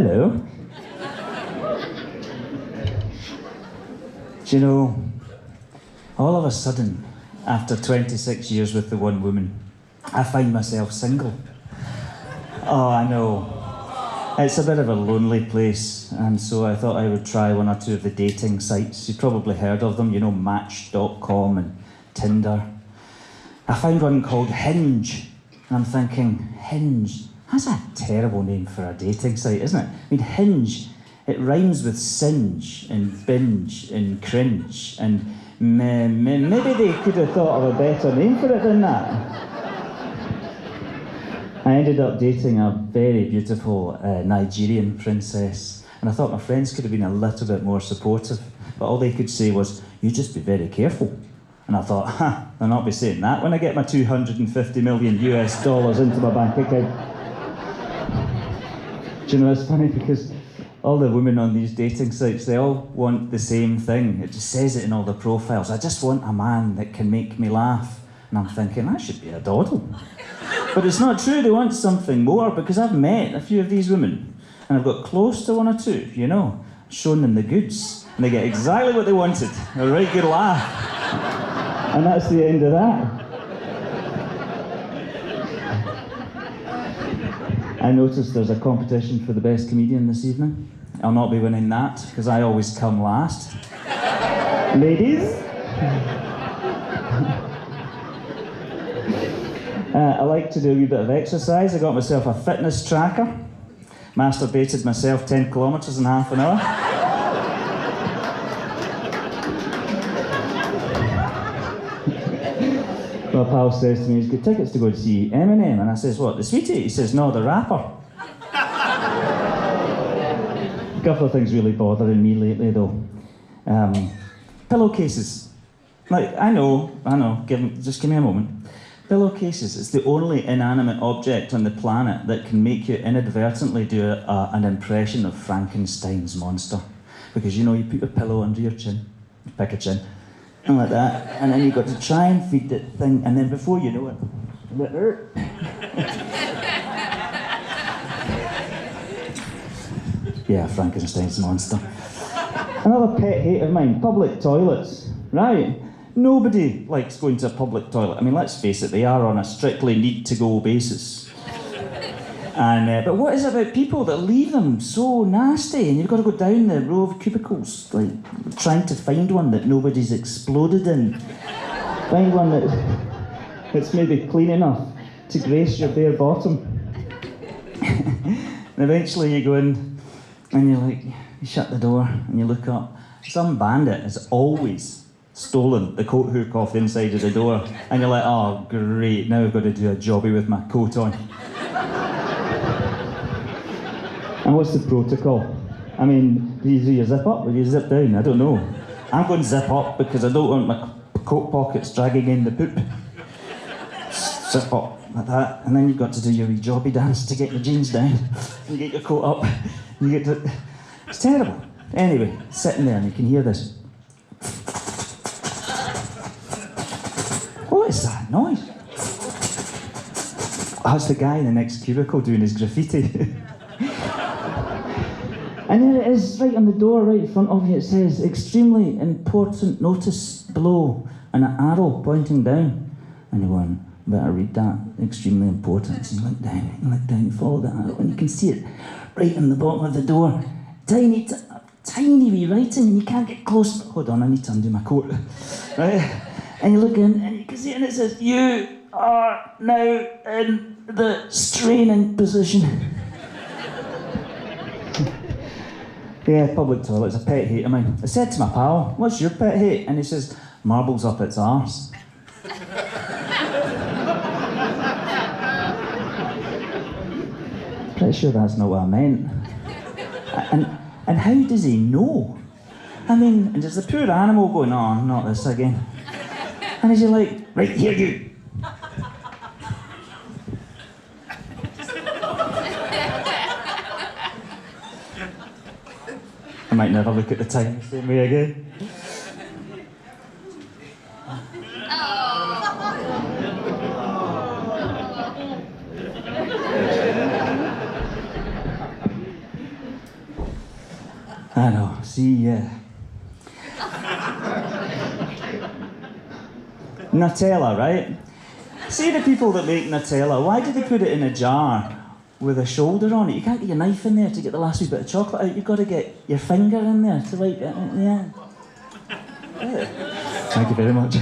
Hello. Do you know, all of a sudden, after 26 years with the one woman, I find myself single. Oh, I know. It's a bit of a lonely place, and so I thought I would try one or two of the dating sites. You've probably heard of them, you know, Match.com and Tinder. I found one called Hinge, and I'm thinking, Hinge? That's a terrible name for a dating site, isn't it? I mean, Hinge, it rhymes with singe and binge and cringe, and maybe they could have thought of a better name for it than that. I ended up dating a very beautiful Nigerian princess, and I thought my friends could have been a little bit more supportive, but all they could say was, you just be very careful. And I thought, I'll not be saying that when I get my $250 million into my bank account. Do you know, it's funny because all the women on these dating sites, they all want the same thing. It just says it in all the profiles. I just want a man that can make me laugh. And I'm thinking, that should be a doddle. But it's not true, they want something more, because I've met a few of these women, and I've got close to one or two, you know, shown them the goods, and they get exactly what they wanted, a right good laugh. And that's the end of that. I noticed there's a competition for the best comedian this evening. I'll not be winning that, because I always come last. Ladies? I like to do a wee bit of exercise. I got myself a fitness tracker. Masturbated myself 10 kilometres in half an hour. My pal says to me, he's got tickets to go to see Eminem. And I says, what, the sweetie? He says, no, the rapper. A couple of things really bothering me lately, though. Pillowcases. Like, I know, just give me a moment. Pillowcases is the only inanimate object on the planet that can make you inadvertently do an impression of Frankenstein's monster. Because, you know, you put your pillow under your chin, you pick a chin, and like that, and then you've got to try and feed the thing, and then before you know it, yeah, Frankenstein's monster. Another pet hate of mine, public toilets, right? Nobody likes going to a public toilet. I mean, let's face it, they are on a strictly need-to-go basis. And but what is it about people that leave them so nasty, and you've got to go down the row of cubicles, like trying to find one that nobody's exploded in. Find one that's maybe clean enough to grace your bare bottom. And eventually you go in, and you shut the door, and you look up. Some bandit has always stolen the coat hook off the inside of the door, and you're like, oh great, now I've got to do a jobby with my coat on. And what's the protocol? I mean, do you zip up or do you zip down? I don't know. I'm going zip up because I don't want my coat pockets dragging in the poop. Zip up like that, and then you've got to do your wee jobby dance to get your jeans down and get your coat up. And you get to... It's terrible. Anyway, sitting there and you can hear this. What is that noise? Oh, it's the guy in the next cubicle doing his graffiti. And there it is, right on the door, right in front of you, it says, extremely important notice below, and an arrow pointing down. And you're going, better read that, extremely important. So you look down, you follow the arrow, and you can see it right in the bottom of the door. Tiny wee writing, and you can't get close. Hold on, I need to undo my coat. Right? And you look in, and you can see it, and it says, you are now in the straining position. Yeah, public toilet's a pet hate of mine. I said to my pal, what's your pet hate? And he says, marbles up its arse. Pretty sure that's not what I meant. And how does he know? I mean, and there's the poor animal going, oh, not this again. And he's like, right, here you. I might never look at the time the same way again. I know. See, Nutella, right? See the people that make Nutella, why do they put it in a jar with a shoulder on it? You can't get your knife in there to get the last wee bit of chocolate out. You've got to get your finger in there to like, yeah. Thank you very much.